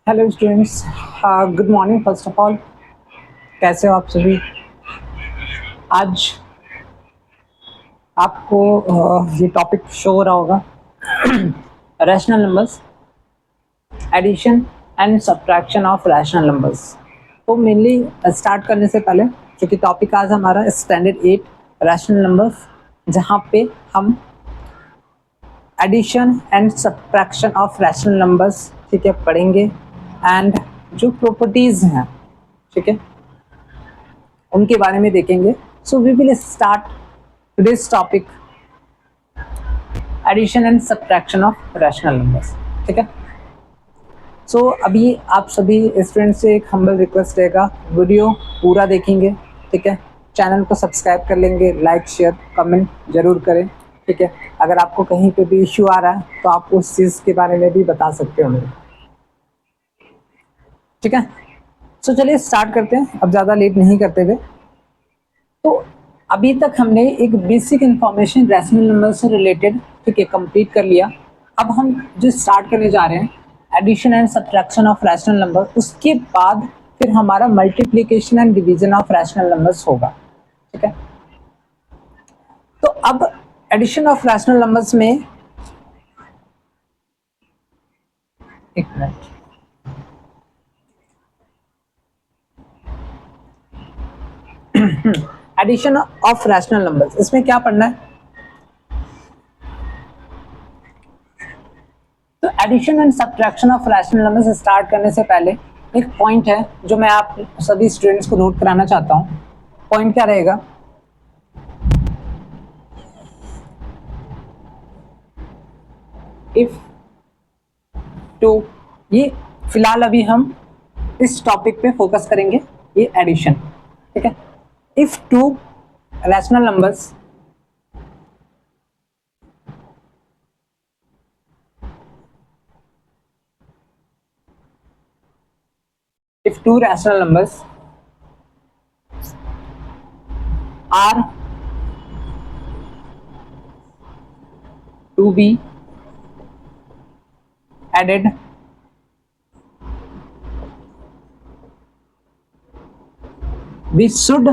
Hello students, good morning. First of all, कैसे हो आप सभी? आज आपको ये टॉपिक शो हो रहा होगा, rational numbers, addition and subtraction of rational numbers. तो मेनली स्टार्ट करने से पहले, क्योंकि टॉपिक आज हमारा स्टैंडर्ड 8 रैशनल नंबर्स, जहाँ पे हम addition and subtraction of rational numbers, ठीक है, पढ़ेंगे। एंड जो प्रॉपर्टीज़ हैं, ठीक है, उनके बारे में देखेंगे। So we will start today's topic, addition and subtraction of rational numbers, ठीक है। सो अभी आप सभी स्टूडेंट से एक हम्बल रिक्वेस्ट रहेगा, वीडियो पूरा देखेंगे, ठीक है। चैनल को सब्सक्राइब कर लेंगे, लाइक शेयर कमेंट जरूर करें, ठीक है। अगर आपको कहीं पे भी इश्यू आ रहा है तो आप उस चीज़ के बारे में भी बता सकते हो मुझे, ठीक है। सो चलिए स्टार्ट करते हैं, अब ज़्यादा लेट नहीं करते हुए। तो अभी तक हमने एक बेसिक इंफॉर्मेशन रैशनल नंबर से रिलेटेड, ठीक है, कंप्लीट कर लिया। अब हम जो स्टार्ट करने जा रहे हैं, addition and subtraction of rational number, उसके बाद फिर हमारा multiplication and division of rational numbers होगा, ठीक है। तो अब एडिशन ऑफ रैशनल नंबर्स में, एक minute, addition of rational numbers, इसमें क्या पढ़ना है? तो addition and subtraction of rational number से स्टार्ट करने से पहले एक पॉइंट है जो मैं आप सभी स्टूडेंट्स को नोट कराना चाहता हूँ। पॉइंट क्या रहेगा? इफ टू, ये फिलहाल अभी हम इस टॉपिक पे फोकस करेंगे, ये एडिशन, ठीक है। If two rational numbers if two rational numbers are to be added, we should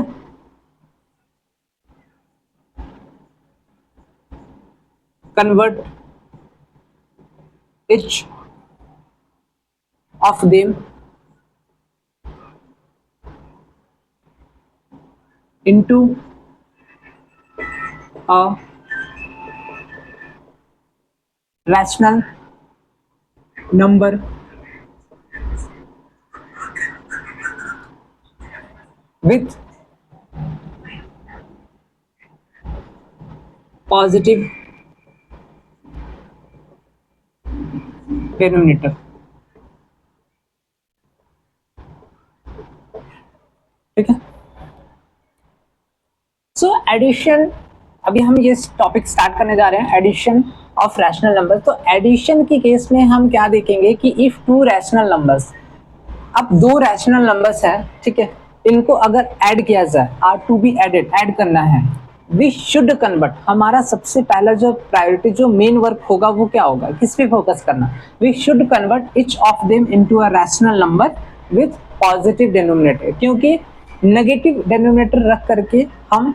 convert each of them into a rational number with positive denominator, ठीक है। सो एडिशन, अभी हम ये टॉपिक स्टार्ट करने जा रहे हैं, एडिशन ऑफ रैशनल नंबर। तो एडिशन के केस में हम क्या देखेंगे कि इफ टू रैशनल नंबर्स, अब दो रैशनल नंबर्स हैं, ठीक है, इनको अगर ऐड किया जाए, are to be added, add करना है, वी शुड कन्वर्ट, हमारा सबसे पहला जो प्रायोरिटी, जो मेन वर्क होगा वो क्या होगा, किस पे फोकस करना? We should convert each of them into a rational number with positive denominator, क्योंकि नेगेटिव डिनोमिनेटर रख करके हम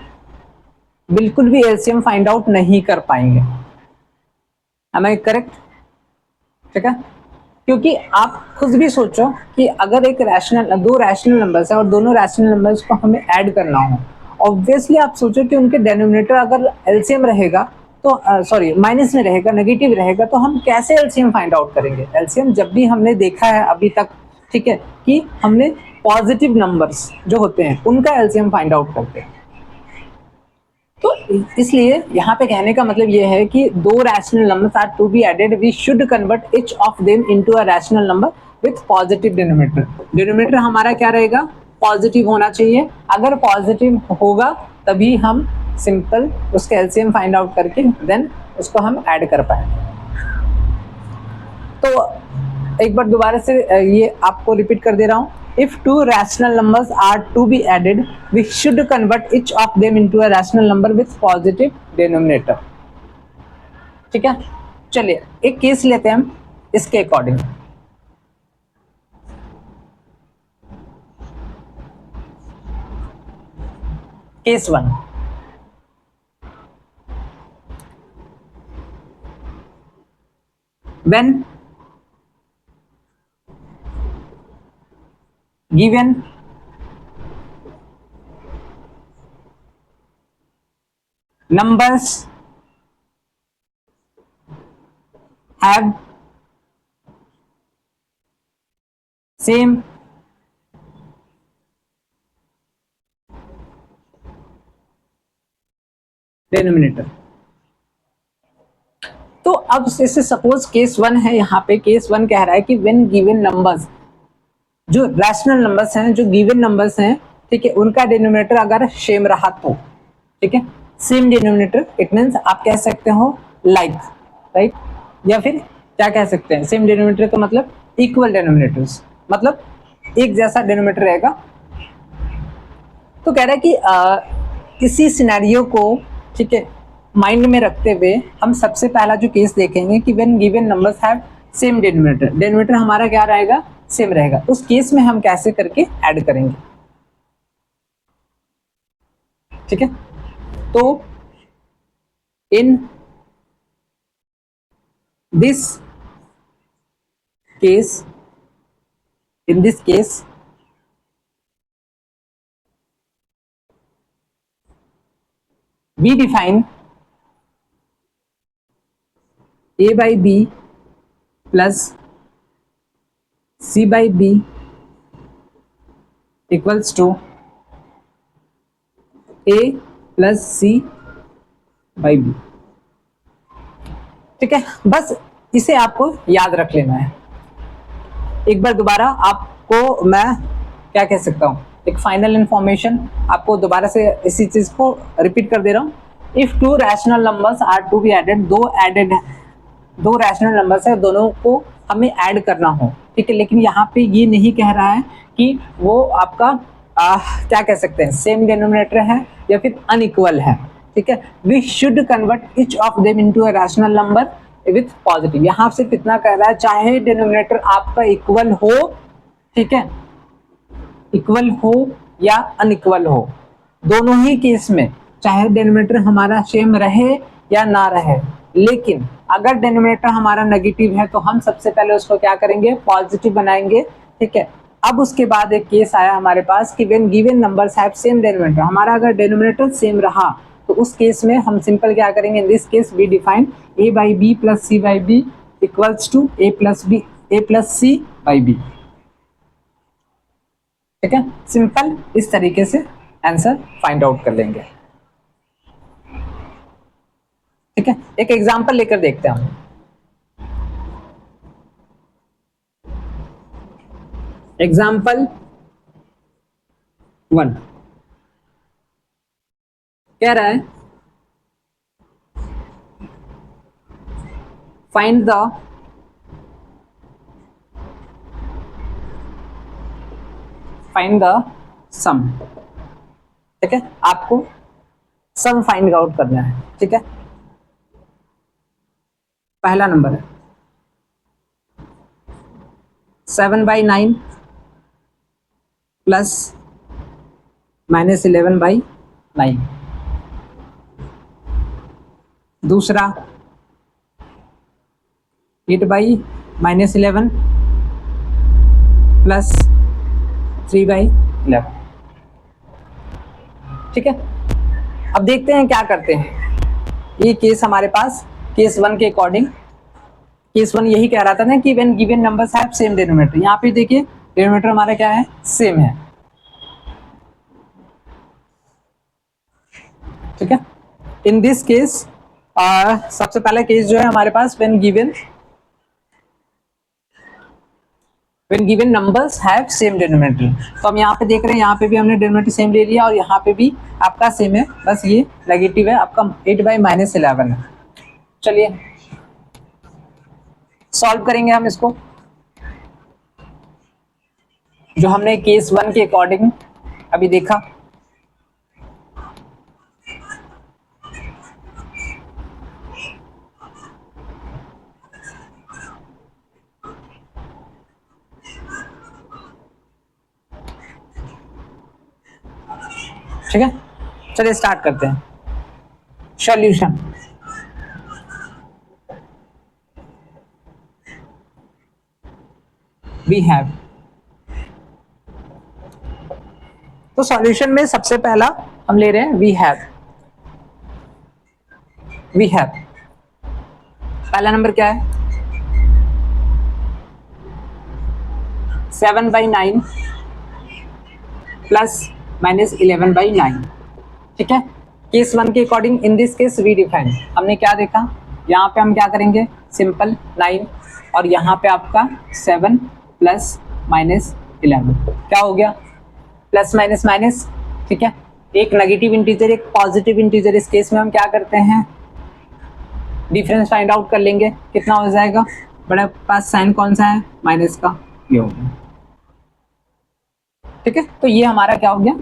बिल्कुल भी एलसीएम फाइंड आउट नहीं कर पाएंगे। Am I correct? ठीक है, क्योंकि आप खुद भी सोचो कि अगर एक रैशनल, दो रैशनल नंबर्स है और दोनों रैशनल नंबर्स को हमें ऐड करना हो, ऑब्वियसली आप सोचो कि उनके डिनोमिनेटर अगर एलसीएम रहेगा तो सॉरी माइनस में रहेगा, नेगेटिव रहेगा, तो हम कैसे एलसीएम फाइंड आउट करेंगे? एलसीएम जब भी हमने देखा है अभी तक, ठीक है, कि हमने पॉजिटिव नंबर्स जो होते हैं उनका एलसीएम फाइंड आउट करते हैं। तो इसलिए यहाँ पे कहने का मतलब ये है कि दो rational numbers are to be added, we should convert each of them into a rational number with positive denominator. Denominator हमारा क्या रहेगा? पॉजिटिव होना चाहिए। अगर पॉजिटिव होगा तभी हम सिंपल उसका एलसीएम फाइंड आउट करके देन उसको हम ऐड कर पाएंगे। तो एक बार दोबारा से ये आपको रिपीट कर दे रहा हूँ, if two rational numbers are to be added, we should convert each of them into a rational number with positive denominator, ठीक है। चलिए एक केस लेते हैं हम इसके according. Case 1, when given numbers have same denominator। तो अब जैसे सपोज केस 1 है, यहाँ पे केस 1 कह रहा है कि व्हेन गिवन नंबर्स, जो रैशनल नंबर्स हैं, जो गिवन नंबर्स हैं, ठीक है, उनका डिनोमिनेटर अगर सेम रहा तो, ठीक है, सेम डिनोमिनेटर, इट मींस आप कह सकते हो लाइक, राइट, या फिर क्या कह सकते हैं, सेम डिनोमिनेटर का मतलब इक्वल डिनोमिनेटर्स, मतलब एक जैसा डिनोमिनेटर रहेगा। तो कह रहा है कि इसी सिनेरियो को, ठीक है, माइंड में रखते हुए हम सबसे पहला जो केस देखेंगे कि when given numbers have same denominator, denominator हमारा क्या रहेगा, सेम रहेगा, उस केस में हम कैसे करके ऐड करेंगे, ठीक है। तो इन this case, we define a by b plus c by b equals to a plus c by b, ठीक है। बस इसे आपको याद रख लेना है। एक बार दोबारा आपको मैं क्या कह सकता हूँ, एक फाइनल इंफॉर्मेशन आपको दोबारा से इसी चीज को रिपीट कर दे रहा हूँ। If two rational numbers are to be added, दो रैशनल नंबर्स है, दोनों को हमें ऐड करना हो, ठीक है, लेकिन यहाँ पे ये नहीं कह रहा है कि वो आपका क्या कह सकते हैं, सेम डिनोमिनेटर है या फिर अनइक्वल है, ठीक है। We should convert each of them into a rational number with positive. यहाँ सिर्फ इतना कह रहा है, चाहे डिनोमिनेटर आपका इक्वल हो, ठीक है, इक्वल हो या अनइक्वल हो, दोनों ही केस में चाहे डिनोमिनेटर हमारा सेम रहे या ना रहे, लेकिन अगर डिनोमिनेटर हमारा नेगेटिव है तो हम सबसे पहले उसको क्या करेंगे, पॉजिटिव बनाएंगे, ठीक है। अब उसके बाद एक केस आया हमारे पास कि when given numbers have same denominator, हमारा अगर डिनोमिनेटर सेम रहा तो उस केस में हम सिंपल क्या करेंगे, in this case we define a by b plus c by b equals to a plus c by b, ठीक है। सिंपल इस तरीके से आंसर फाइंड आउट कर लेंगे, ठीक है। एक एग्जांपल लेकर देखते हैं हम। एग्जाम्पल 1 कह रहा है फाइंड द सम, ठीक है, आपको सम फाइंड आउट करना है, ठीक है। पहला नंबर है 7/9 प्लस -11/9, दूसरा 8/-11 प्लस 3/11, ठीक है। अब देखते हैं क्या करते हैं। ये केस हमारे पास केस 1 के अकॉर्डिंग, केस 1 यही कह रहा था ना कि when given numbers have same denominator, यहाँ पे देखिए डिनोमिनेटर हमारा क्या है, सेम है, ठीक है। इन दिस केस सबसे पहला केस जो है हमारे पास when given numbers have same denominator, तो हम यहाँ पे देख रहे हैं, यहाँ पे भी हमने डिनोमिनेटर सेम ले लिया और यहाँ पे भी आपका सेम है, बस ये नेगेटिव है, आपका 8/-11 है। चलिए सॉल्व करेंगे हम इसको, जो हमने केस 1 के अकॉर्डिंग अभी देखा। ठीक है, चलिए स्टार्ट करते हैं सॉल्यूशन। वी हैव, तो सॉल्यूशन में सबसे पहला हम ले रहे हैं वी हैव। वी हैव पहला नंबर क्या है, 7/9 प्लस माइनस 11/9। ठीक है, केस 1 के according in this case we define, हमने क्या देखा, यहाँ पे हम क्या करेंगे, सिंपल 9 और यहाँ पे आपका 7 प्लस माइनस 11, क्या हो गया, प्लस माइनस माइनस। ठीक है, एक नेगेटिव इंटीजर एक पॉजिटिव इंटीजर, इस केस में हम क्या करते हैं, डिफरेंस फाइंड आउट कर लेंगे, कितना हो जाएगा, बड़े पास साइन कौन सा है, माइनस का, ये हो गया। ठीक है, तो ये हमारा क्या हो गया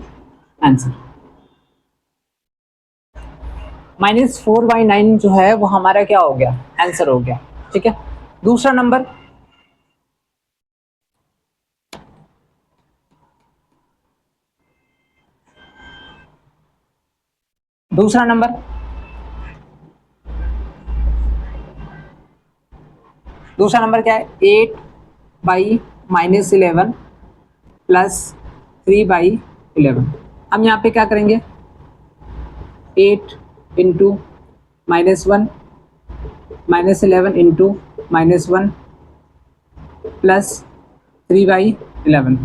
आंसर, -4/9 जो है वो हमारा क्या हो गया, आंसर हो गया। ठीक है, दूसरा नंबर, दूसरा नंबर दूसरा नंबर क्या है, 8/-11 प्लस 3/11। हम यहाँ पे क्या करेंगे, 8 into -1 -11 into -1 plus 3/11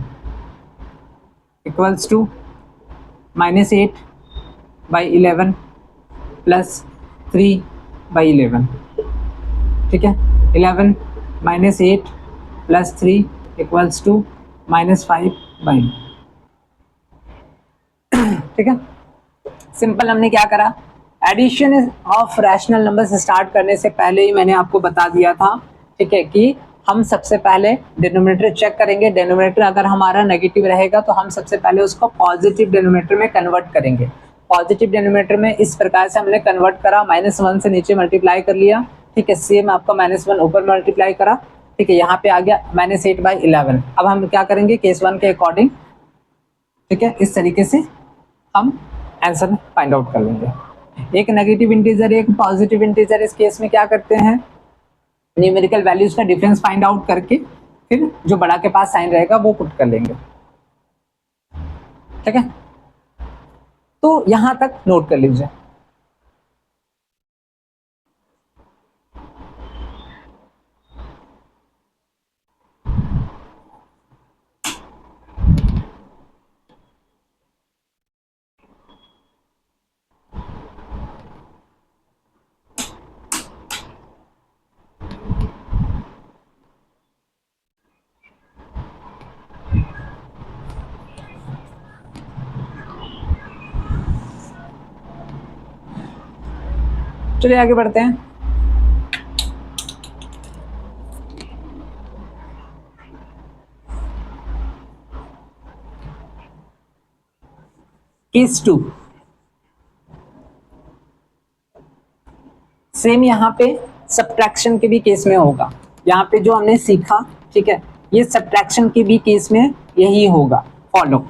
equals to -8/11 plus 3/11। ठीक है, 11 माइनस 8 प्लस 3 इक्वल्स टू -5/9। ठीक है, सिंपल हमने क्या करा, addition of rational numbers start करने से पहले ही मैंने आपको बता दिया था, ठीक है, कि हम सबसे पहले डिनोमिनेटर चेक करेंगे, डिनोमिनेटर अगर हमारा नेगेटिव रहेगा तो हम सबसे पहले उसको पॉजिटिव डिनोमिनेटर में कन्वर्ट करेंगे। पॉजिटिव डिनोमिनेटर में इस प्रकार से हमने कन्वर्ट करा, -1 से नीचे मल्टीप्लाई कर लिया। ठीक है, सेम आपका -1 ऊपर मल्टीप्लाई करा। ठीक है, यहाँ पे आ गया -8/11। अब हम क्या करेंगे, केस 1 के अकॉर्डिंग, ठीक है, इस तरीके से हम आंसर फाइंड आउट कर लेंगे। एक नेगेटिव इंटीजर एक पॉजिटिव इंटीजर, इस केस में क्या करते हैं, न्यूमेरिकल वैल्यूज का डिफरेंस फाइंड आउट करके फिर जो बड़ा के पास साइन रहेगा वो पुट कर लेंगे। ठीक है, तो यहां तक नोट कर लीजिए। चलिए आगे बढ़ते हैं। केस 2, सेम यहाँ पे सब्ट्रैक्शन के भी केस में होगा। यहाँ पे जो हमने सीखा, ठीक है, ये सब्ट्रैक्शन के भी केस में यही होगा, फॉलो।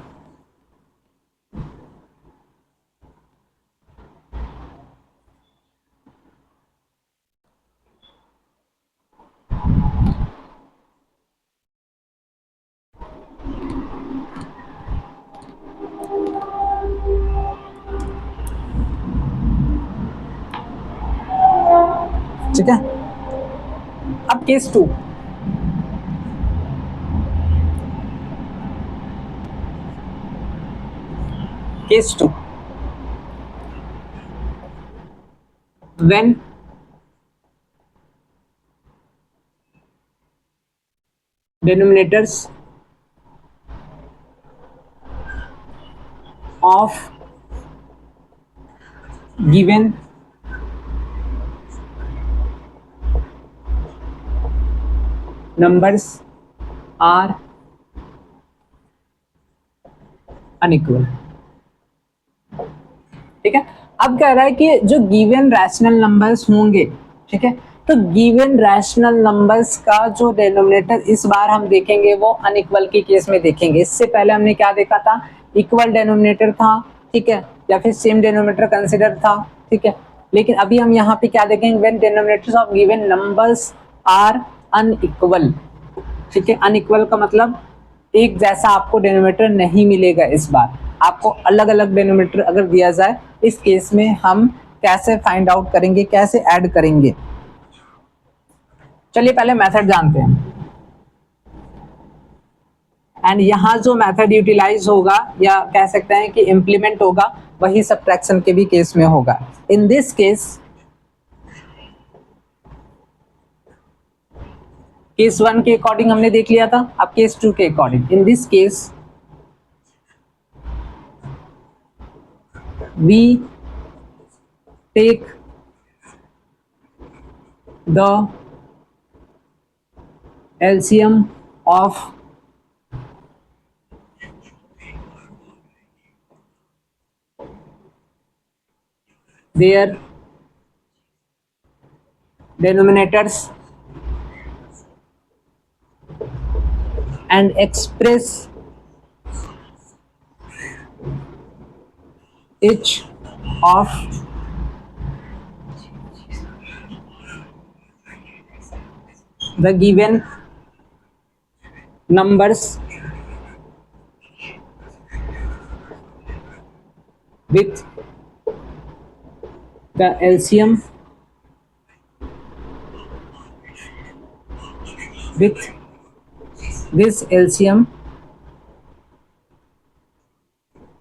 ठीक है, अब case 2, case 2, when denominators of given numbers are unequal। ठीक है, अब कह रहा है कि जो गिवन रैशनल नंबर्स होंगे, ठीक है, तो गिवन रैशनल नंबर्स का जो डिनोमिनेटर इस बार हम देखेंगे वो अनइक्वल के केस में देखेंगे। इससे पहले हमने क्या देखा था, इक्वल डिनोमिनेटर था। ठीक है, या फिर सेम डिनोमिनेटर कंसिडर था, ठीक है। लेकिन अभी हम यहाँ पे क्या देखेंगे, when denominators of given numbers are unequal, ठीक है। अनइक्वल का मतलब एक जैसा आपको डिनोमिनेटर नहीं मिलेगा, इस बार आपको अलग अलग डिनोमिनेटर अगर दिया जाए, इस केस में हम कैसे फाइंड आउट करेंगे, कैसे ऐड करेंगे। चलिए पहले मेथड जानते हैं। एंड यहाँ जो मेथड यूटिलाइज होगा या कह सकते हैं कि इम्प्लीमेंट होगा, वही सब्ट्रैक्शन के भी केस में होगा। इन दिस केस 1 के अकॉर्डिंग हमने देख लिया था, अब केस 2 के according. In this case we take the LCM of their denominators and express each of the given numbers with the LCM with this LCM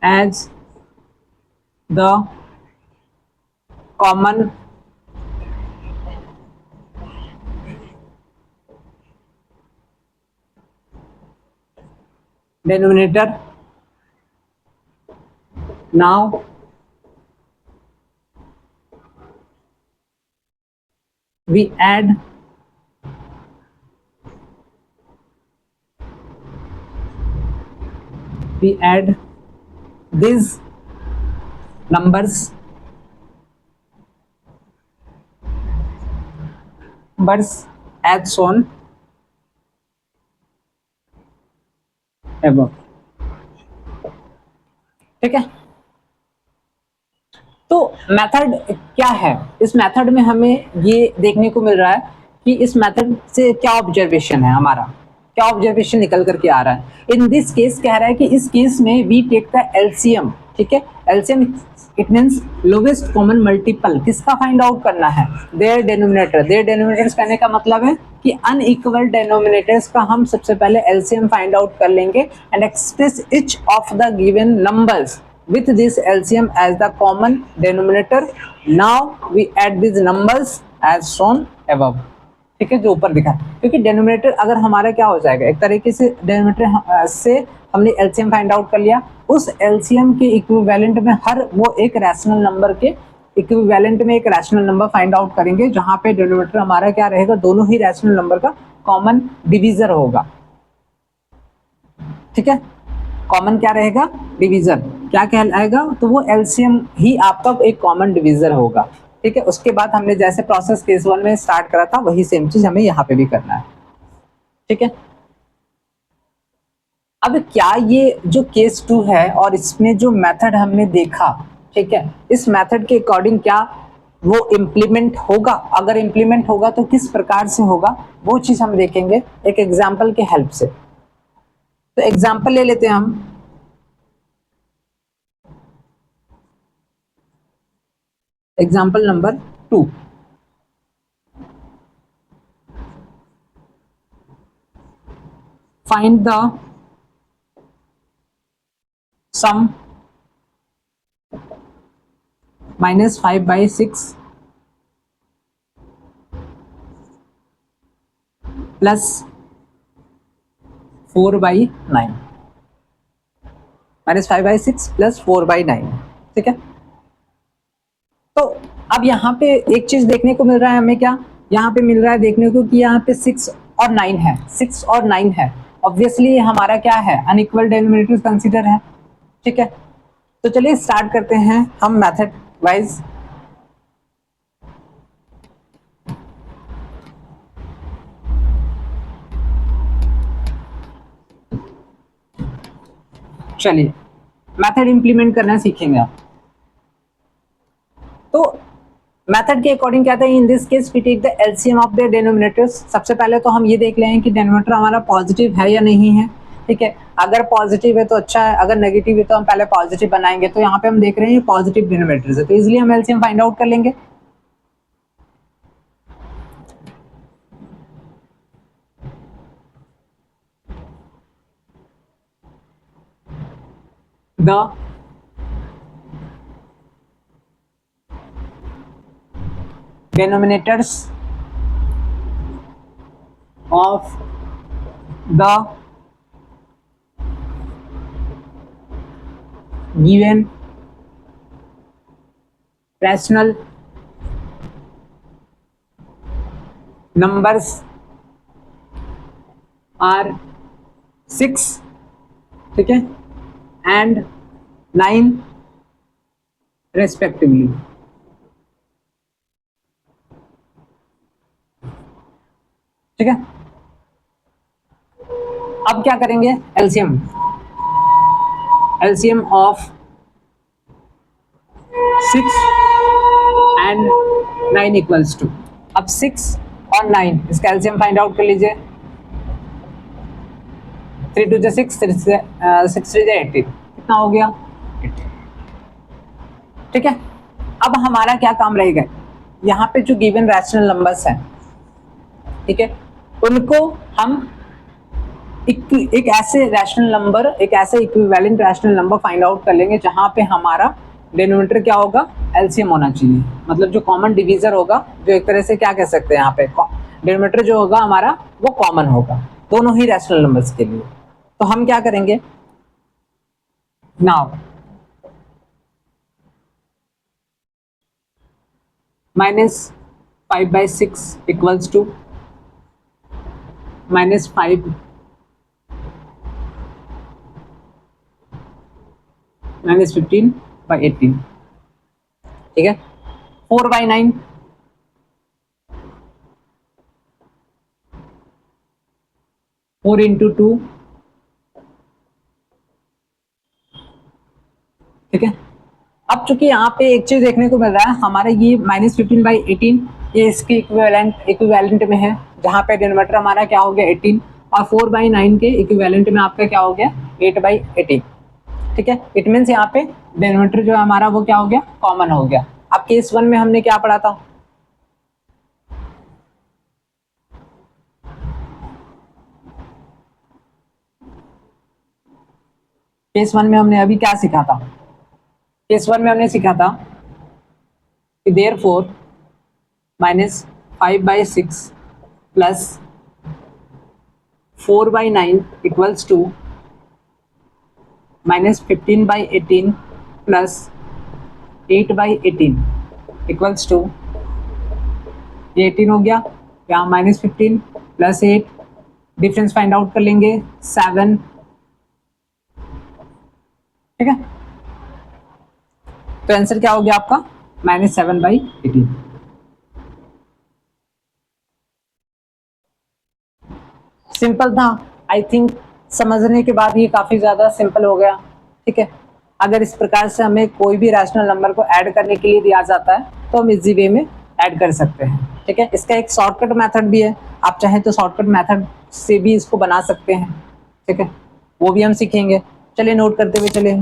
as the common denominator. Now we add these numbers as shown above, ठीक है। तो method क्या है, इस method में हमें ये देखने को मिल रहा है कि इस मेथड से क्या ऑब्जर्वेशन है, हमारा क्या ऑब्जर्वेशन निकल करके आ रहा है। इन दिस केस कह रहा है कि इस केस में वी टेक द एलसीएम, ठीक है। LCM it means lowest common multiple, किसका फाइंड आउट करना है, देयर डिनोमिनेटर। देयर डिनोमिनेटर्स कहने का मतलब है कि अनइक्वल डिनोमिनेटर्स का हम सबसे पहले एलसीएम फाइंड आउट कर लेंगे and express each of the given numbers with this LCM as the common denominator. Now we add these numbers as shown above, ठीक है, जो ऊपर दिखा है। क्योंकि डिनोमिनेटर अगर हमारा क्या हो जाएगा, एक तरीके से डिनोमिनेटर से हमने एलसीएम फाइंड आउट कर लिया, उस एलसीएम के इक्विवेलेंट में हर वो एक रैशनल नंबर के इक्विवेलेंट में एक रैशनल नंबर फाइंड आउट करेंगे, जहां पे डिनोमिनेटर हमारा क्या रहेगा, दोनों ही रैशनल नंबर का कॉमन डिविजर होगा, ठीक है। कॉमन क्या रहेगा, डिवीजर क्या कहलाएगा, तो वो एलसीएम ही आपका एक कॉमन डिवीजर होगा, ठीक है। उसके बाद हमने जैसे प्रोसेस केस 1 में स्टार्ट करा था, वही सेम चीज हमें यहाँ पे भी करना है, ठीक है। अब क्या ये जो केस 2 है और इसमें जो मेथड हमने देखा, ठीक है, इस मेथड के अकॉर्डिंग क्या वो इम्प्लीमेंट होगा, अगर इम्प्लीमेंट होगा तो किस प्रकार से होगा, वो चीज हम देखेंगे एक एग्जाम्पल के हेल्प से। तो एग्जाम्पल ले लेते हैं हम। Example number 2, find the sum -5/6 plus 4/9, -5/6 plus 4/9, ठीक है। तो अब यहाँ पे एक चीज देखने को मिल रहा है हमें, क्या यहाँ पे मिल रहा है देखने को कि यहाँ पे 6 और 9 है, 6 और 9 है। ऑब्वियसली ये हमारा क्या है, अनइक्वल डिनोमिनेटर्स कंसीडर है, ठीक है। तो चलिए स्टार्ट करते हैं हम मेथड वाइज। चलिए मेथड इंप्लीमेंट करना सीखेंगे आप। मेथड के अकॉर्डिंग क्या था, in this case we take the LCM of the denominators. सबसे पहले तो हम ये देख लें कि डिनोमिनेटर हमारा पॉजिटिव है या नहीं है, ठीक है। अगर पॉजिटिव है तो अच्छा है, अगर नेगेटिव है तो हम पहले पॉजिटिव बनाएंगे। तो यहाँ पे हम देख रहे हैं पॉजिटिव डिनोमिनेटर्स है, तो इजिली हम एलसीएम फाइंड आउट कर लेंगे। The denominators of the given rational numbers are 6, ठीक है, and 9 respectively, ठीक है। अब क्या करेंगे, LCM of 6 and 9 equals to, अब 6 और 9 इसका एलसीएम फाइंड आउट कर लीजिए। 3 2 6, 6 3 18, कितना हो गया 18, ठीक है। अब हमारा क्या काम रहेगा, यहाँ पे जो गिवन रैशनल नंबर्स हैं, ठीक है, उनको हम एक ऐसे रैशनल नंबर, एक ऐसे equivalent rational number find out कर लेंगे जहां पे हमारा डिनोमिनेटर क्या होगा, एलसीएम होना चाहिए। मतलब जो कॉमन डिवीजर होगा, जो एक तरह से क्या कह सकते हैं यहाँ पे, डिनोमिनेटर जो होगा हमारा वो कॉमन होगा दोनों ही रैशनल नंबर्स के लिए। तो हम क्या करेंगे नाउ, -5/6 इक्वल्स टू -5 -15/18, ठीक है। 4/9 4 into 2, ठीक है। अब चूंकि यहाँ पे एक चीज देखने को मिल रहा है, हमारे ये -15/18 ये इसके इक्विवेलेंट में है, जहाँ पे डिनोमिनेटर हमारा क्या हो गया 18, और 4/9 के इक्विवेलेंट में आपका क्या हो गया 8/18, ठीक है। इट मीन्स यहाँ पे डिनोमिनेटर जो है हमारा वो क्या हो गया, कॉमन हो गया। अब केस 1 में हमने क्या पढ़ा था, केस 1 में हमने अभी क्या सीखा था, केस 1 में हमने सीखा था कि therefore -5/6 plus 4/9 equals to -15/18 plus 8/18 equals to, ये 18 हो गया, यहाँ -15 प्लस 8, डिफरेंस फाइंड आउट कर लेंगे 7, ठीक है। तो आंसर क्या हो गया आपका -7/18। सिंपल था, आई थिंक समझने के बाद ये काफी ज्यादा सिंपल हो गया, ठीक है। अगर इस प्रकार से हमें कोई भी रैशनल नंबर को ऐड करने के लिए दिया जाता है तो हम इजी वे में ऐड कर सकते हैं, ठीक है। इसका एक शॉर्टकट मेथड भी है, आप चाहें तो शॉर्टकट मेथड से भी इसको बना सकते हैं, ठीक है, वो भी हम सीखेंगे। चलिए नोट करते हुए चले।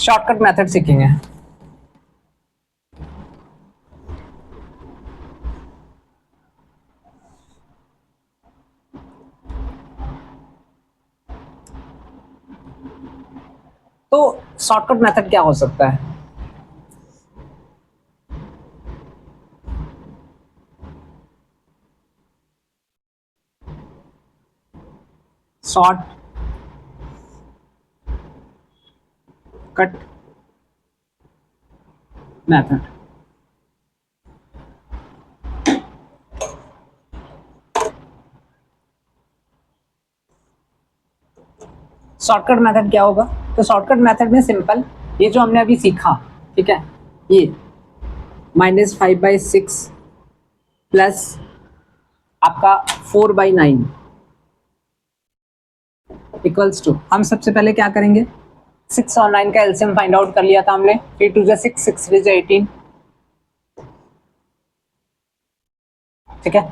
शॉर्टकट मेथड सीखेंगे। तो शॉर्टकट मेथड क्या हो सकता है? Short cut method, shortcut method क्या होगा? तो शॉर्टकट मेथड में सिंपल, ये जो हमने अभी सीखा, ठीक है, ये -5/6 प्लस आपका 4/9 इक्वल्स टू, हम सबसे पहले क्या करेंगे, 6 और 9 का एलसीएम फाइंड आउट कर लिया था हमने, 3 2 जा 6, 6 3 जा 18, ठीक है।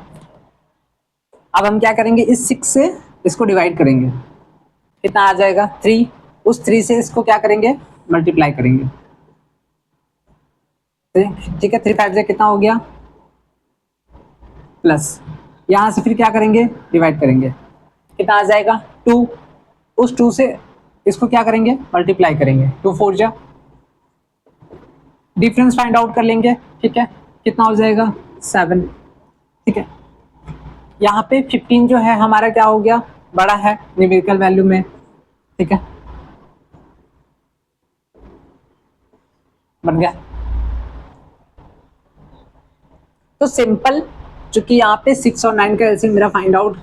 अब हम क्या करेंगे, इस 6 से इसको डिवाइड करेंगे, कितना आ जाएगा 3, उस 3 से इसको क्या करेंगे, मल्टीप्लाई करेंगे, ठीक है। 3 5 जा कितना हो गया, प्लस, यहां से फिर क्या करेंगे, डिवाइड करेंगे, कितना आ जाएगा 2, उस 2 से इसको क्या करेंगे, मल्टीप्लाई करेंगे, 2 4 जा, डिफरेंस फाइंड आउट कर लेंगे, ठीक है, कितना हो जाएगा 7, ठीक है। यहाँ पे 15 जो है हमारा क्या हो गया, बड़ा है न्यूमेरिकल वैल्यू में, ठीक है, बन गया। तो सिंपल, चूंकि यहाँ पे 6 और 9 का एलसीएम मेरा फाइंड आउट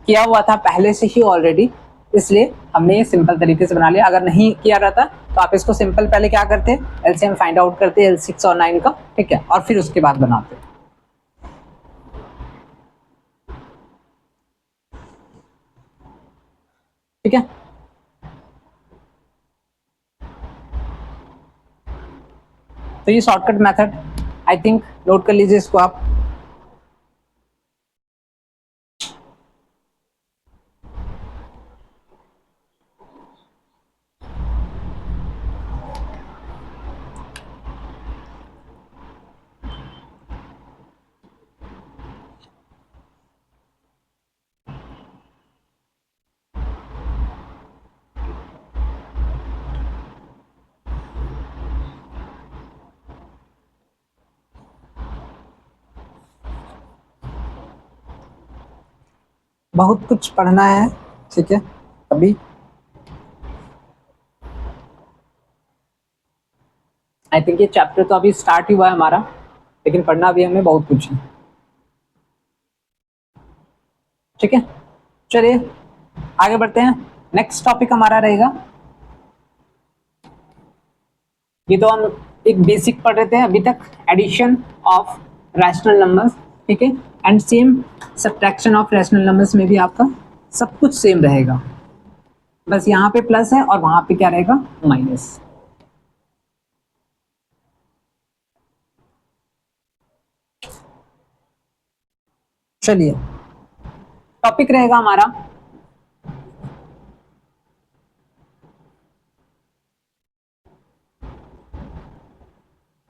किया हुआ था पहले से ही ऑलरेडी, इसलिए हमने ये सिंपल तरीके से बना लिया। अगर नहीं किया रहता तो आप इसको सिंपल पहले क्या करते, एलसीएम फाइंड आउट करते L6 और 9 का, ठीक है, और फिर उसके बाद बनाते। ठीक है, तो ये shortcut method I think note कर लीजिए इसको आप। बहुत कुछ पढ़ना है, ठीक है, अभी आई थिंक ये चैप्टर तो अभी स्टार्ट ही हुआ है हमारा, लेकिन पढ़ना भी हमें बहुत कुछ है, ठीक है। चलिए आगे बढ़ते हैं, नेक्स्ट टॉपिक हमारा रहेगा, ये तो हम एक बेसिक पढ़ रहे थे अभी तक, एडिशन ऑफ रैशनल नंबर्स, ठीक है, and same subtraction of rational numbers में भी आपका सब कुछ सेम रहेगा, बस यहाँ पे प्लस है और वहां पे क्या रहेगा, माइनस। चलिए टॉपिक रहेगा हमारा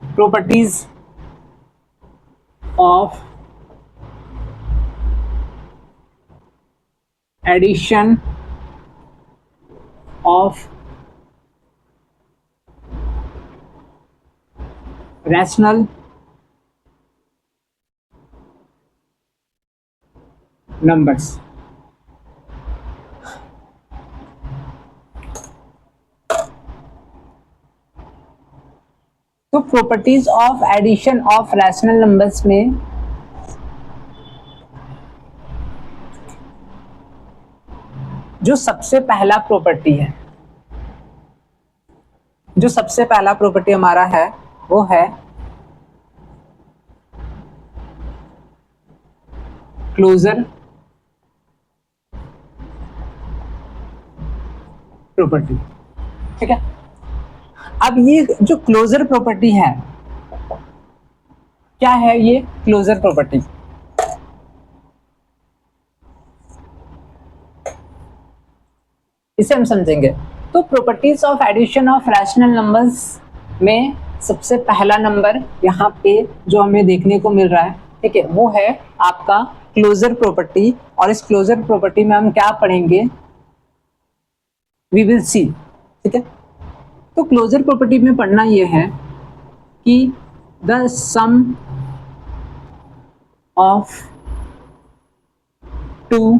properties of addition of rational numbers. तो properties of addition of rational numbers में जो सबसे पहला प्रॉपर्टी है, जो सबसे पहला प्रॉपर्टी हमारा है वो है क्लोजर प्रॉपर्टी, ठीक है। अब ये जो क्लोजर प्रॉपर्टी है, क्या है ये क्लोजर प्रॉपर्टी, इसे हम समझेंगे। तो properties of addition of rational numbers में सबसे पहला नंबर यहाँ पे जो हमें देखने को मिल रहा है, ठीक है, वो है आपका क्लोजर प्रॉपर्टी, और इस क्लोजर प्रॉपर्टी में हम क्या पढ़ेंगे, वी विल सी, ठीक है। तो क्लोजर प्रॉपर्टी में पढ़ना ये है कि the sum of two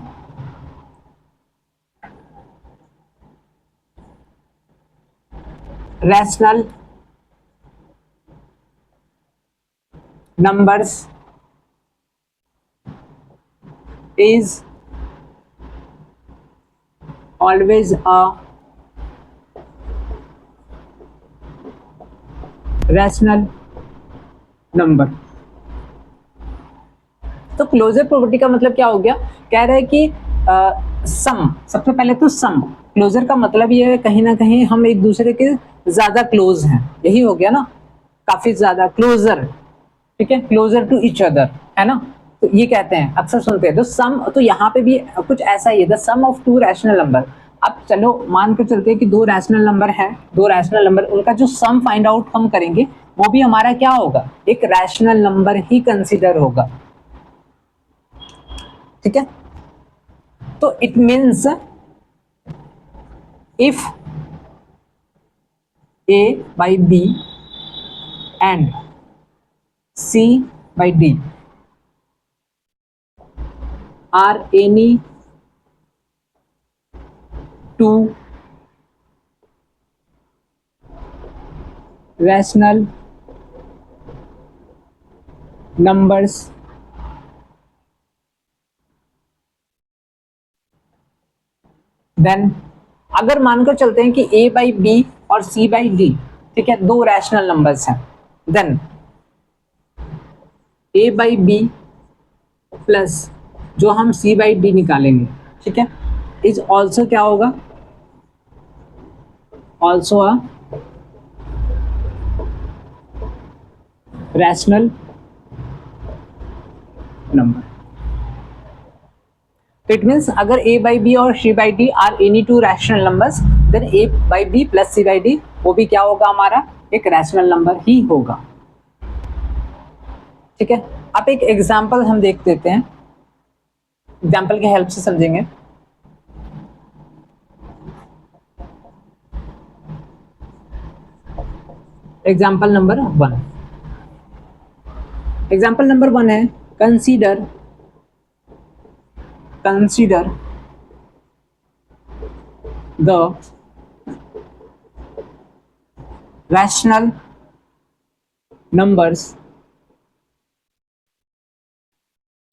rational numbers is always a rational number। तो क्लोजर प्रॉपर्टी का मतलब क्या हो गया, कह रहे हैं कि सम, सबसे पहले तो सम, क्लोजर का मतलब ये है कहीं ना कहीं हम एक दूसरे के ज्यादा क्लोज हैं, यही हो गया ना, काफी ज्यादा क्लोजर, ठीक है, क्लोजर टू ईच अदर, है ना। तो ये कहते हैं, अक्सर सुनते हैं, तो सम, तो यहाँ पे भी कुछ ऐसा ही है, the sum of two rational number. अब चलो मान के चलते हैं कि दो रैशनल नंबर है, दो रैशनल नंबर, उनका जो सम फाइंड आउट हम करेंगे वो भी हमारा क्या होगा, एक रैशनल नंबर ही कंसीडर होगा, ठीक है। तो it means if A by B and C by D are any two rational numbers then, अगर मानकर चलते हैं कि A by B और C by D, ठीक है, दो रैशनल नंबर्स हैं, then A by B plus जो हम C by D निकालेंगे, ठीक है, इज ऑल्सो क्या होगा, ऑल्सो अ रैशनल नंबर। तो इट मीन्स अगर A by B और C by D are any two rational numbers, then A by B plus C by D वो भी क्या होगा, हमारा एक रैशनल नंबर ही होगा, ठीक है। अब एक एग्जाम्पल हम देख देते हैं, एग्जाम्पल की हेल्प से समझेंगे। एग्जाम्पल नंबर 1, एग्जाम्पल नंबर 1 है, कंसीडर द रैशनल नंबर्स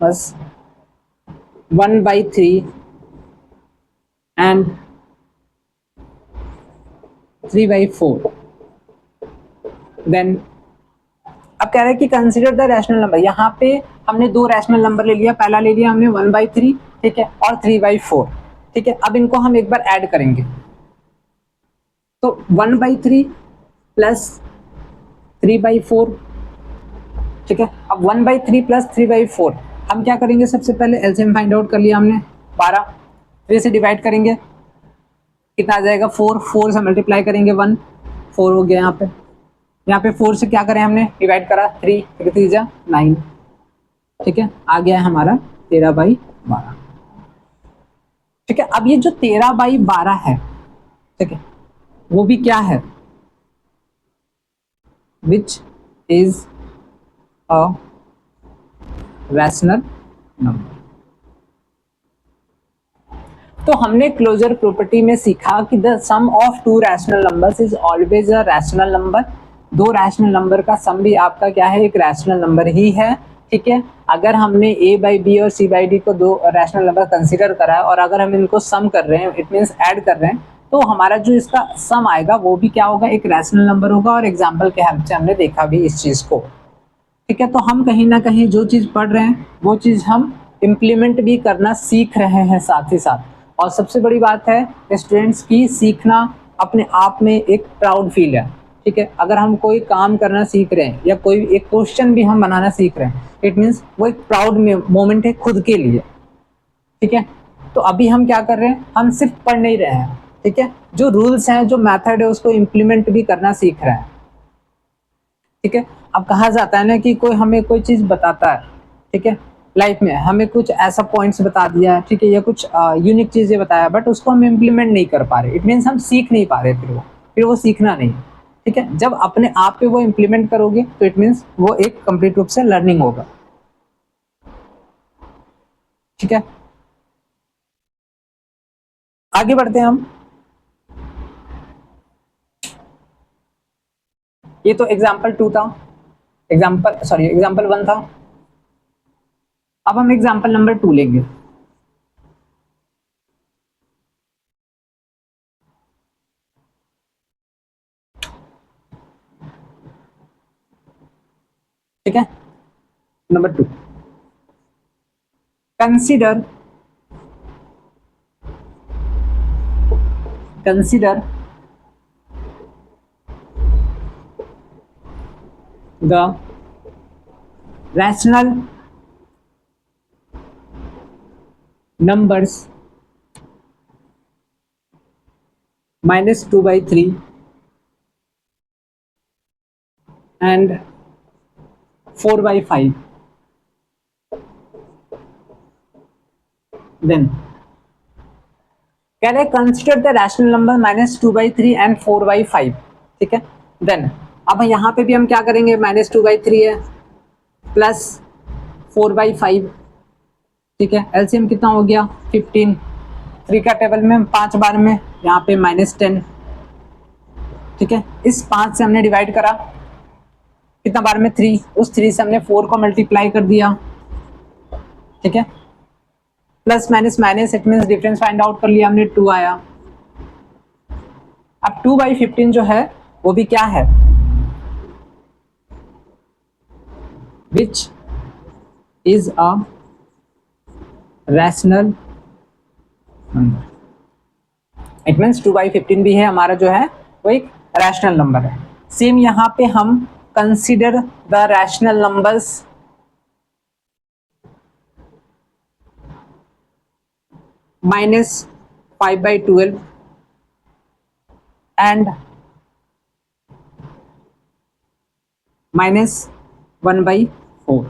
बस 1/3 and 3/4। देन अब कह रहे हैं कि कंसीडर द रैशनल नंबर, यहाँ पे हमने दो रैशनल नंबर ले लिया, पहला ले लिया हमने 1/3, ठीक है, और 3/4, ठीक है। अब इनको हम एक बार ऐड करेंगे, तो 1/3 प्लस 3/4, ठीक है। अब 1/3 प्लस 3/4 हम क्या करेंगे, सबसे पहले एलसीएम फाइंड आउट कर लिया हमने, 12, 3 से डिवाइड करेंगे कितना आ जाएगा, 4, 4 से मल्टीप्लाई करेंगे 1, 4 हो गया यहाँ पे 4 से क्या करें हमने, डिवाइड करा 3, 3 9, ठीक है, आ गया है हमारा 13/12, ठीक है। अब ये जो 13/12 है, ठीक है, वो भी क्या है, which is a rational number. तो हमने क्लोजर प्रॉपर्टी में सीखा कि the sum of two rational numbers is always a rational number, दो रैशनल नंबर का सम भी आपका क्या है, एक रैशनल नंबर ही है, ठीक है। अगर हमने A by B और C by D को दो रैशनल नंबर कंसीडर करा है और अगर हम इनको सम कर रहे हैं, इट मीन्स ऐड कर रहे हैं, तो हमारा जो इसका सम आएगा वो भी क्या होगा, एक रैशनल नंबर होगा। और एग्जाम्पल के हेल्प से हमने देखा भी इस चीज़ को, ठीक है। तो हम कहीं ना कहीं जो चीज़ पढ़ रहे हैं वो चीज़ हम इम्प्लीमेंट भी करना सीख रहे हैं साथ ही साथ। और सबसे बड़ी बात है स्टूडेंट्स की, सीखना अपने आप में एक प्राउड फील है, ठीक है। अगर हम कोई काम करना सीख रहे हैं या कोई एक क्वेश्चन भी हम बनाना सीख रहे हैं, इट मीन्स वो एक प्राउड मोमेंट है खुद के लिए, ठीक है। तो अभी हम क्या कर रहे हैं, हम सिर्फ पढ़ नहीं रहे हैं, ठीक है, जो रूल्स हैं, जो मेथड है, उसको इम्प्लीमेंट भी करना सीख रहे हैं, ठीक है। अब कहा जाता है ना कि कोई हमें कोई चीज़ बताता है, ठीक है, लाइफ में हमें कुछ ऐसा पॉइंट्स बता दिया, ठीक है, या कुछ यूनिक चीज़ें बताया, बट उसको हम इम्प्लीमेंट नहीं कर पा रहे, इट मीन्स हम सीख नहीं पा रहे फिर वो, फिर वो सीखना नहीं। ठीक है, जब अपने आप पे वो इम्प्लीमेंट करोगे तो इट मीन्स वो एक कंप्लीट रूप से लर्निंग होगा। ठीक है, आगे बढ़ते हैं हम। ये तो एग्जाम्पल 2 था, एग्जाम्पल 1 था। अब हम एग्जाम्पल नंबर 2 लेंगे। ठीक है, number 2, consider consider the rational numbers -2/3 and 4/5. Then कह रहे consider the rational number -2/3 and 4/5। ठीक है, देन अब यहाँ पे भी हम क्या करेंगे, -2/3 है प्लस 4/5। ठीक है, एलसीएम कितना हो गया 15। 3 का टेबल में 5 बार में, यहाँ पे -10। ठीक है, इस 5 से हमने डिवाइड करा कितना बार में 3, उस 3 से हमने 4 को मल्टीप्लाई कर दिया। ठीक है, plus minus minus it means difference find out कर लिया हमने, 2 आया। अब 2/15 जो है वो भी क्या है, which is a rational number. It means 2/15 भी है हमारा जो है वो एक रैशनल नंबर है। सेम यहाँ पे हम consider the rational numbers -5/12 and -1/4।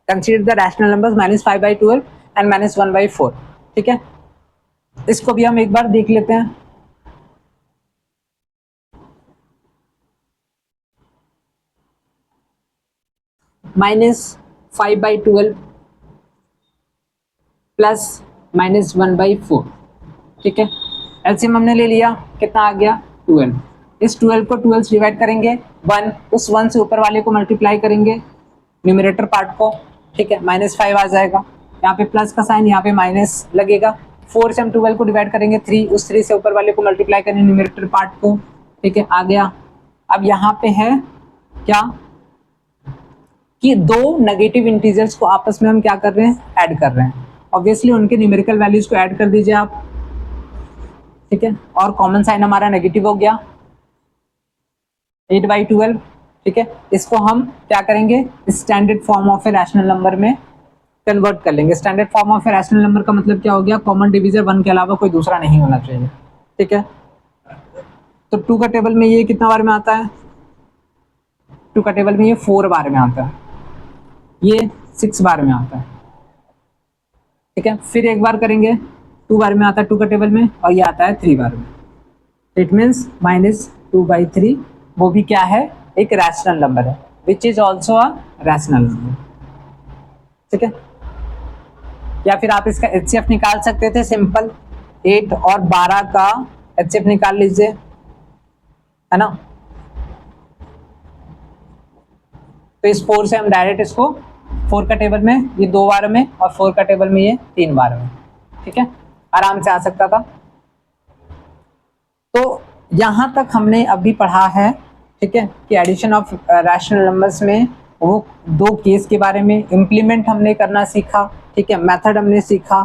Consider the rational numbers -5/12 and -1/4। ठीक है, इसको भी हम एक बार देख लेते हैं। -5/12 प्लस -1/4। ठीक है, एलसीएम हमने ले लिया, कितना आ गया 12। इस 12 को 12 से डिवाइड करेंगे 1, उस 1 से ऊपर वाले को मल्टीप्लाई करेंगे न्यूमरेटर पार्ट को। ठीक है, -5 आ जाएगा, यहाँ पे प्लस का साइन, यहाँ पे माइनस लगेगा। 4 से हम 12 को डिवाइड करेंगे 3, उस 3 से ऊपर वाले को मल्टीप्लाई करेंगे न्यूमरेटर पार्ट को। ठीक है, आ गया। अब यहाँ पे है क्या कि दो नेगेटिव इंटीजर्स को आपस में हम क्या कर रहे हैं, ऐड कर रहे हैं। ऑब्वियसली उनके न्यूमेरिकल वैल्यूज को ऐड कर दीजिए आप। ठीक है, और कॉमन साइन हमारा नेगेटिव हो गया 8/12। ठीक है, इसको हम क्या करेंगे, standard form of a rational number में कन्वर्ट कर लेंगे। Standard form of a rational number का मतलब क्या हो गया, कॉमन डिवीजर 1 के अलावा कोई दूसरा नहीं होना चाहिए। ठीक है, तो 2 का टेबल में ये कितना बार में आता है, 2 का टेबल में ये 4 बार में आता है, ये 6 बार में आता है। ठीक है, फिर एक बार करेंगे 2 बार में आता है 2 का टेबल में, और ये आता है 3 बार में। इट मीन्स -2/3 वो भी क्या है, एक रैशनल नंबर है, which is also a rational number. ठीक है, या फिर आप इसका एचसीएफ निकाल सकते थे सिंपल, 8 और 12 का एचसीएफ निकाल लीजिए, है ना। तो इस 4 से हम डायरेक्ट इसको 4 का टेबल में ये 2 बार में, और 4 का टेबल में ये 3 बार में। ठीक है, आराम से आ सकता था। तो यहां तक हमने अभी पढ़ा है, ठीक है, कि एडिशन ऑफ रैशनल नंबर्स में वो दो केस के बारे में इम्प्लीमेंट हमने करना सीखा। ठीक है, मेथड हमने सीखा।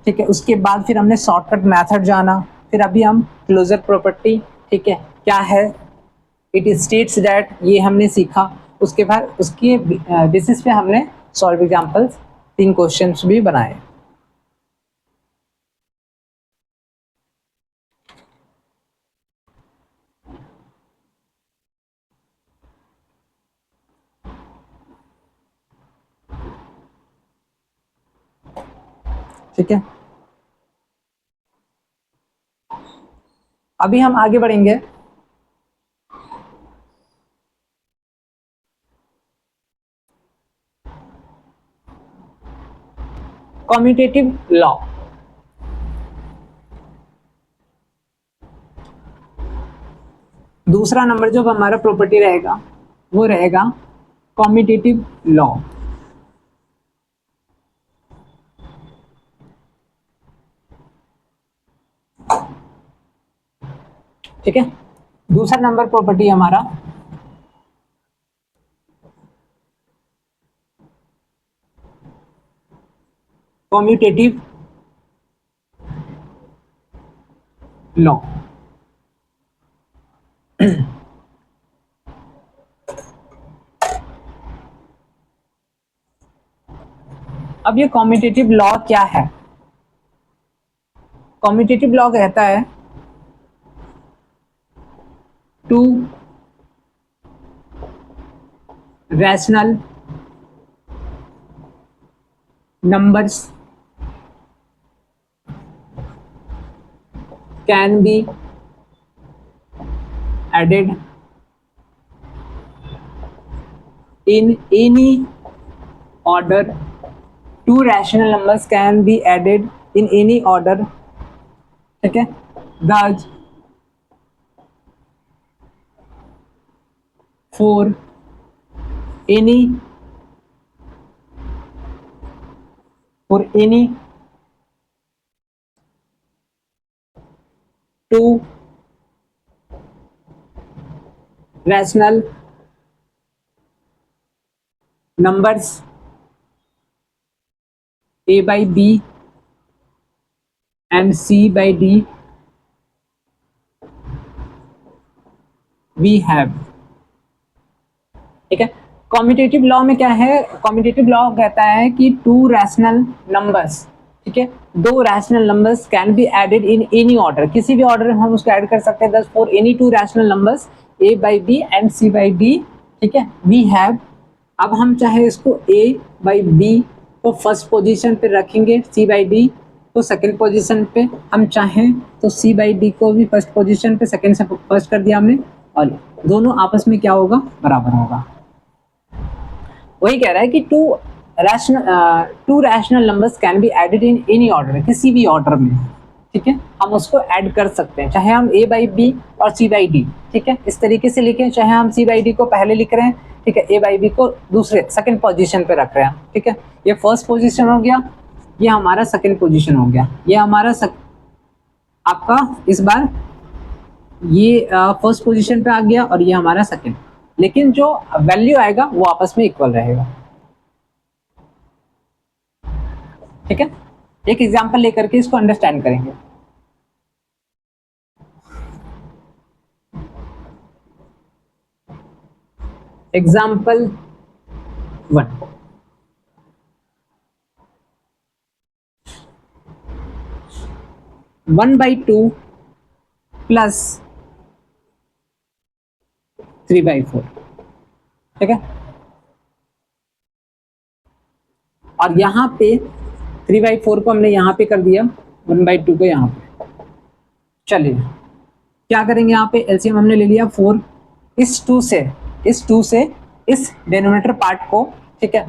ठीक है, उसके बाद फिर हमने शॉर्टकट मेथड जाना। फिर अभी हम क्लोजर प्रॉपर्टी, ठीक है, क्या है, इट स्टेट्स दैट, ये हमने सीखा। उसके बाद उसके बेसिस पे हमने सॉल्व एग्जांपल्स 3 क्वेश्चंस भी बनाए। ठीक है, अभी हम आगे बढ़ेंगे। कम्यूटेटिव लॉ, दूसरा नंबर जो हमारा प्रॉपर्टी रहेगा वो रहेगा कम्यूटेटिव लॉ। ठीक है, दूसरा नंबर प्रॉपर्टी हमारा कम्यूटेटिव लॉ। अब ये कम्यूटेटिव लॉ क्या है? कम्यूटेटिव लॉ कहता है to rational numbers can be added in any order. Two rational numbers can be added in any order. ठीक है, thus for any two rational numbers a by b and c by d we have। ठीक है, commutative law में क्या है? Commutative law कहता है कि टू रैशनल नंबर्स, ठीक है, दो rational numbers can be added in any order, किसी भी ऑर्डर में हम उसको ऐड कर सकते हैं। Thus for any two rational numbers A by B and C by D, ठीक है, वी हैव। अब हम चाहे इसको ए बाई बी को फर्स्ट पोजीशन पे रखेंगे, सी बाई डी को सेकंड पोजीशन पे, हम चाहें तो सी बाई डी को भी फर्स्ट पोजीशन पे, सेकंड से फर्स्ट कर दिया हमने, और दोनों आपस में क्या होगा? बराबर होगा। वही कह रहा है कि two rational numbers can be added in any order, किसी भी ऑर्डर में, ठीक है, हम उसको ऐड कर सकते हैं, चाहे हम ए बाई बी और सी बाई डी, ठीक है, इस तरीके से लिखें, चाहे हम सी बाई डी को पहले लिख रहे हैं, ठीक है, ए बाई बी को दूसरे सेकंड पोजीशन पे रख रहे हैं, ठीक है, ये फर्स्ट पोजीशन हो गया, ये हमारा सेकंड पोजीशन हो गया, ये हमारा आपका इस बार ये फर्स्ट पोजीशन पे आ गया और ये हमारा सेकंड, लेकिन जो वैल्यू आएगा वो आपस में इक्वल रहेगा। ठीक है, एक एग्जांपल लेकर के इसको अंडरस्टैंड करेंगे। Example 1, one by two plus 3/4, ठीक है, और यहाँ पे 3/4 को हमने यहाँ पे कर दिया, 1/2 को यहाँ पे। चलिए क्या करेंगे, यहाँ पे एलसीएम हमने ले लिया 4, इस 2 से इस डिनोमिनेटर पार्ट को, ठीक है,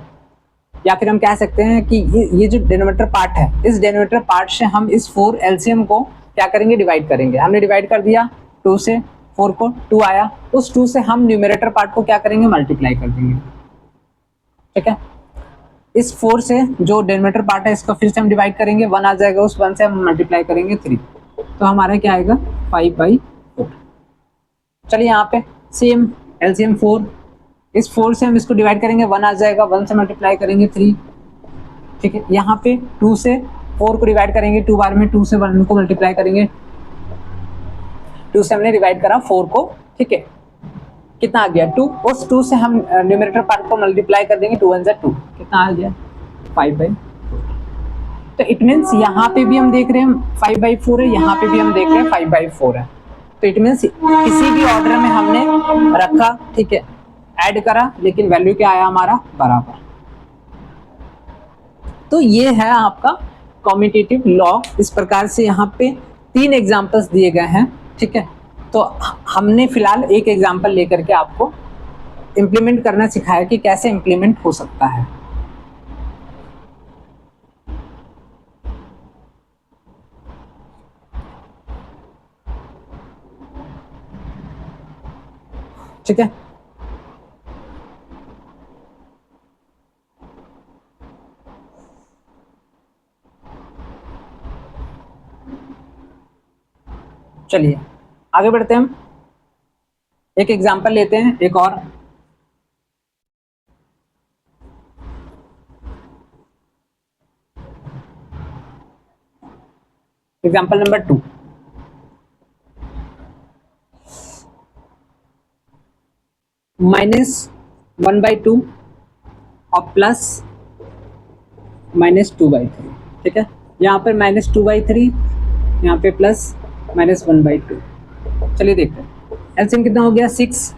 या फिर हम कह सकते हैं कि ये जो डिनोमिनेटर पार्ट है, इस डिनोमिनेटर पार्ट से हम इस 4 एलसीएम को क्या करेंगे? डिवाइड करेंगे। हमने डिवाइड कर दिया 2 से, 4 को 2 आया, उस 2 से हम न्यूमरेटर पार्ट को क्या करेंगे? मल्टीप्लाई कर देंगे। ठीक है, इस 4 से जो डिनोमिनेटर पार्ट है इसको फिर से हम डिवाइड करेंगे, 1 आ जाएगा, उस 1 से हम मल्टीप्लाई करेंगे 3, तो हमारा क्या आएगा? 5/4। चलिए यहाँ पे सेम एलसीएम 4, इस 4 से हम इसको डिवाइड करेंगे, 1 आ जाएगा, 1 से मल्टीप्लाई करेंगे 3। ठीक है, यहाँ पे 2 से 4 को डिवाइड करेंगे 2 बार में, 2 से 1 को मल्टीप्लाई करेंगे, 2 से हमने डिवाइड करा 4 को, ठीक है, कितना आ गया? 2। उस 2 से हम न्यूमरेटर पार्ट को मल्टीप्लाई कर देंगे, 2 1 जा 2, कितना आ गया? 5/4। तो इट मीन्स यहाँ पे भी हम देख रहे हैं 5/4 है, यहाँ पे भी हम देख रहे हैं 5/4 है, तो इट मीन्स किसी भी ऑर्डर में हमने रखा, ठीक है, ऐड करा, लेकिन वैल्यू क्या आया हमारा? बराबर। तो ये है आपका कम्यूटेटिव लॉ। इस प्रकार से यहाँ पे 3 एग्जांपल्स दिए गए हैं ठीक है। तो हमने फिलहाल एक एग्जांपल लेकर के आपको इम्प्लीमेंट करना सिखाया कि कैसे इम्प्लीमेंट हो सकता है। ठीक है, चलिए आगे बढ़ते हैं। हम एक एग्जांपल लेते हैं, एक और। एग्जांपल नंबर 2, -1/2 और +-2/3। ठीक है, यहाँ पर -2/3, यहाँ पे +-1/2। चलिए देखते हैं एलसीएम कितना हो गया 6,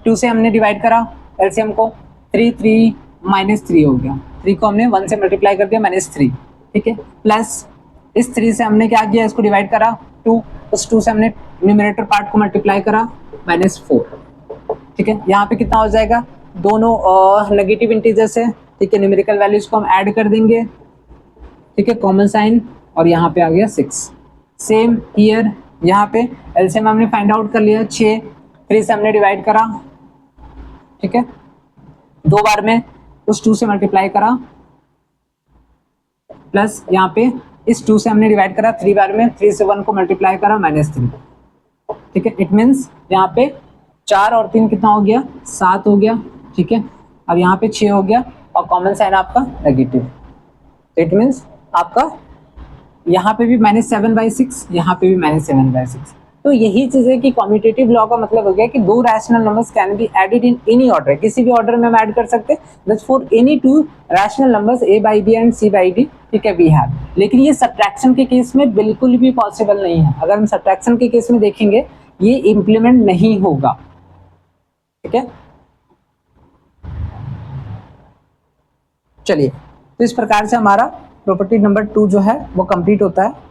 2 से हमने डिवाइड करा एलसीएम को, 3 3 -3 हो गया, 3 को हमने 1 से मल्टीप्लाई कर दिया -3। ठीक है, प्लस इस 3 से हमने क्या किया, इसको डिवाइड करा 2, उस 2 से हमने न्यूमरेटर पार्ट को मल्टीप्लाई करा -4। ठीक है, यहाँ पे कितना हो जाएगा, दोनों नेगेटिव इंटीजर्स है। ठीक है, न्यूमेरिकल वैल्यूज को हम ऐड कर देंगे। ठीक है, कॉमन साइन, और यहाँ पे आ गया 6। सेम हियर, यहाँ पे एलसीएम हमने फाइंड आउट कर लिया 6, 3 से हमने डिवाइड करा। ठीक है, 2 बार में उस 2 से मल्टीप्लाई करा, प्लस यहाँ पे इस 2 से हमने डिवाइड करा 3 बार में, 3 से 1 को मल्टीप्लाई करा -3। ठीक है, इट मीन्स यहाँ पे 4 और 3 कितना हो गया, 7 हो गया। ठीक है, अब यहाँ पे 6 हो गया और कॉमन साइन आपका नेगेटिव। इट मीन्स आपका यहाँ पे भी -7/6, यहाँ पे भी -7/6। तो यही चीज है कि कम्यूटेटिव लॉ का मतलब हो गया कि दो rational numbers can be added in any order, किसी भी ऑर्डर में हम ऐड कर सकते हैं। That's for any two rational numbers a/b and c/d। ठीक है, वी हैव। लेकिन ये सब्ट्रैक्शन के केस में बिल्कुल भी पॉसिबल नहीं है। अगर हम सब्ट्रैक्शन के केस में देखेंगे, ये इंप्लीमेंट नहीं होगा। ठीक है, चलिए, तो इस प्रकार से हमारा प्रॉपर्टी नंबर 2 जो है वो कंप्लीट होता है।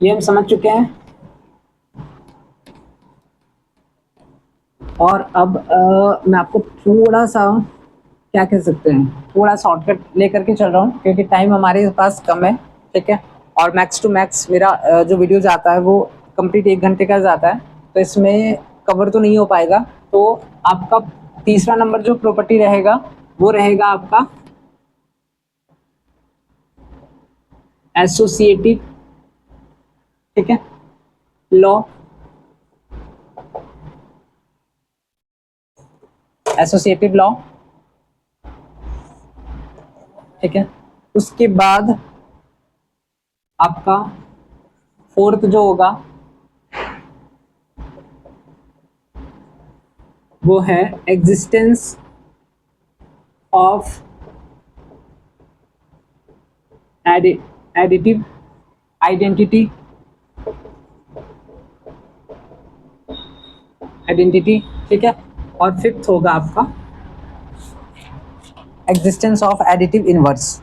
ये हम समझ चुके हैं। और अब मैं आपको थोड़ा सा क्या कह सकते हैं, थोड़ा शॉर्टकट लेकर के चल रहा हूँ क्योंकि टाइम हमारे पास कम है। ठीक है, और मैक्स टू मैक्स मेरा जो वीडियो जाता है वो कंप्लीट 1 घंटे का जाता है, तो इसमें कवर तो नहीं हो पाएगा। तो आपका तीसरा नंबर जो प्रॉपर्टी रहेगा वो रहेगा आपका एसोसिएटिव। ठीक है, लॉ, एसोसिएटिव लॉ। ठीक है, उसके बाद आपका फोर्थ जो होगा वो है एग्जिस्टेंस ऑफ एडिटिव आइडेंटिटी। ठीक है, और फिफ्थ होगा आपका existence of additive inverse.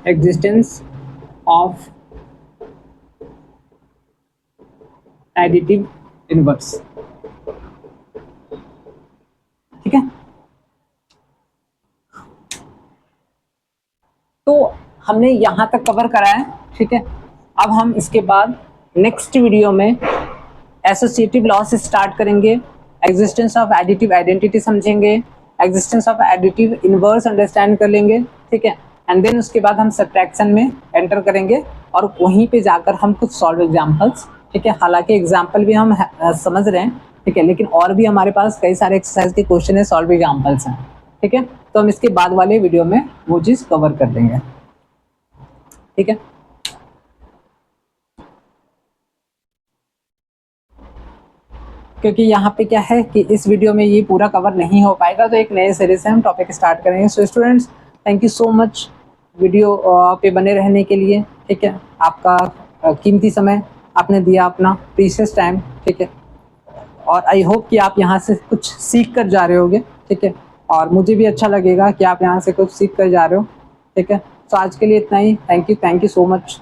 Existence of additive inverse. ठीक है, तो हमने यहां तक कवर करा है। ठीक है, अब हम इसके बाद नेक्स्ट वीडियो में एसोसिएटिव लॉ से स्टार्ट करेंगे, एग्जिस्टेंस ऑफ एडिटिव आइडेंटिटी समझेंगे, existence of additive inverse understand कर लेंगे। ठीक है, एंड देन उसके बाद हम सब्ट्रैक्शन में एंटर करेंगे और वहीं पे जाकर हम कुछ सॉल्व एग्जाम्पल्स। ठीक है, हालांकि एग्जाम्पल भी हम समझ रहे हैं। ठीक है, लेकिन और भी हमारे पास कई सारे एक्सरसाइज के क्वेश्चन है, सॉल्व एग्जाम्पल्स हैं। ठीक है, तो हम इसके बाद वाले वीडियो में वो चीज़ कवर कर देंगे। ठीक है, क्योंकि यहाँ पे क्या है कि इस वीडियो में ये पूरा कवर नहीं हो पाएगा, तो एक नए सिरे से हम टॉपिक स्टार्ट करेंगे। So students, thank you so much video पे बने रहने के लिए, ठीक है। आपका कीमती समय आपने दिया, अपना प्रीशियस टाइम, ठीक है। और आई होप कि आप यहाँ से कुछ सीख कर जा रहे होगे, ठीक है। और मुझे भी अच्छा लगेगा कि आप यहाँ से कुछ सीख कर जा रहे हो, ठीक है। तो आज के लिए इतना ही। Thank you so much.